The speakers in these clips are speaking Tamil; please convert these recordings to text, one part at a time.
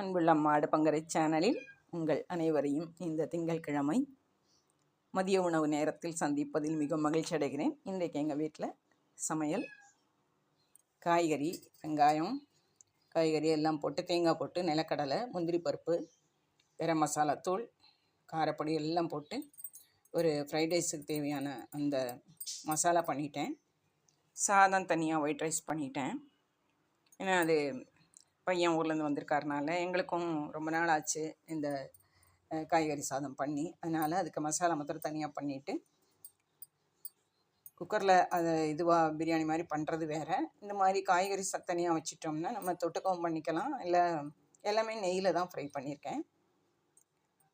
அன்புள்ள அம்மா அடுப்பங்கரை சேனலில் உங்கள் அனைவரையும் இந்த திங்கட்கிழமை மதிய உணவு நேரத்தில் சந்திப்பதில் மிக மகிழ்ச்சி அடைகிறேன். இன்றைக்கு எங்கள் வீட்டில் சமையல் காய்கறி, வெங்காயம், காய்கறி எல்லாம் போட்டு தேங்காய் போட்டு நிலக்கடலை, முந்திரி பருப்பு, கரம் மசாலா தூள், காரப்பொடி எல்லாம் போட்டு ஒரு ஃப்ரைட் ரைஸுக்கு தேவையான அந்த மசாலா பண்ணிட்டேன். சாதம் தனியாக ஒயிட் ரைஸ் பண்ணிட்டேன். ஏன்னா அது பையன் ஊர்லேருந்து வந்திருக்காருனால எங்களுக்கும் ரொம்ப நாள் ஆச்சு இந்த காய்கறி சாதம் பண்ணி. அதனால் அதுக்கு மசாலா மாத்திரம் தனியாக பண்ணிவிட்டு குக்கரில் அதை இதுவாக பிரியாணி மாதிரி பண்ணுறது வேறு. இந்த மாதிரி காய்கறி தனியாக வச்சிட்டோம்னா நம்ம தொட்டுக்கவும் பண்ணிக்கலாம். இல்லை எல்லாமே நெய்யில் தான் ஃப்ரை பண்ணியிருக்கேன்.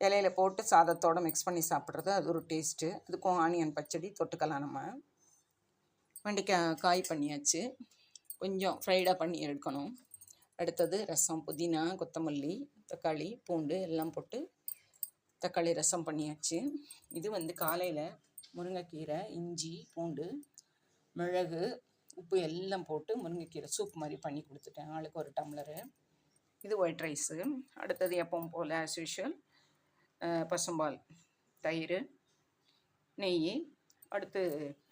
இலையில போட்டு சாதத்தோடு மிக்ஸ் பண்ணி சாப்பிட்றது அது ஒரு டேஸ்ட்டு. அதுக்கும் ஆனியன் பச்சடி தொட்டுக்கலாம். நம்ம வெண்டைக்காய் காய் பண்ணியாச்சு, கொஞ்சம் ஃப்ரைடாக பண்ணி எடுக்கணும். அடுத்தது ரசம், புதினா, கொத்தமல்லி, தக்காளி, பூண்டு எல்லாம் போட்டு தக்காளி ரசம் பண்ணியாச்சு. இது காலையில் முருங்கைக்கீரை, இஞ்சி, பூண்டு, மிளகு, உப்பு எல்லாம் போட்டு முருங்கைக்கீரை சூப் மாதிரி பண்ணி கொடுத்துட்டேன் ஆளுக்கு ஒரு டம்ளரு. இது ஒயிட் ரைஸு. அடுத்தது எப்பவும் போல் ஆஸ் யூஷுவல் பசும்பால், தயிர், நெய். அடுத்து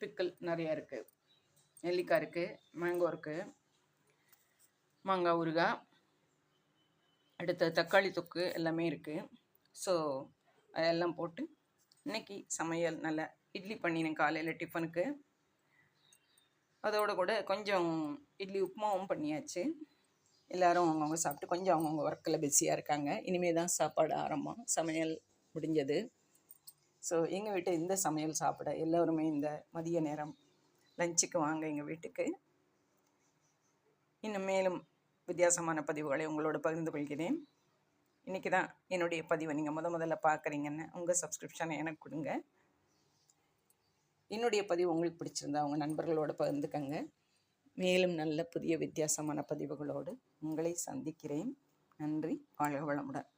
பிக்கல் நிறையா இருக்குது. நெல்லிக்காய் இருக்குது, மேங்கோ இருக்குது, மாங்காய் ஊறுகாய், அடுத்த தக்காளி தொக்கு எல்லாமே இருக்குது. ஸோ அதெல்லாம் போட்டு இன்றைக்கி சமையல் நல்ல இட்லி பண்ணினேன் காலையில் டிஃபனுக்கு. அதோடு கூட கொஞ்சம் இட்லி உப்புமாவும் பண்ணியாச்சு. எல்லோரும் அவங்கவுங்க சாப்பிட்டு கொஞ்சம் அவங்கவுங்க ஒர்க்கில் பிஸியாக இருக்காங்க. இனிமேல் தான் சாப்பாடு ஆரம்பம். சமையல் முடிஞ்சது. ஸோ எங்கள் வீட்டு இந்த சமையல் சாப்பிட எல்லோருமே இந்த மதிய நேரம் லஞ்சுக்கு வாங்க எங்கள் வீட்டுக்கு. இன்னும் மேலும் வித்தியாசமான பதிவுகளை உங்களோட பகிர்ந்து கொள்கிறேன். இன்றைக்கி தான் என்னுடைய பதிவை நீங்கள் முதல்ல பார்க்குறீங்கன்னு உங்கள் சப்ஸ்கிரிப்ஷனை எனக்கு கொடுங்க. என்னுடைய பதிவு உங்களுக்கு பிடிச்சிருந்தா உங்கள் நண்பர்களோடு பகிர்ந்துக்கங்க. மேலும் நல்ல புதிய வித்தியாசமான பதிவுகளோடு உங்களை சந்திக்கிறேன். நன்றி. வாழ்க வளமுடன்.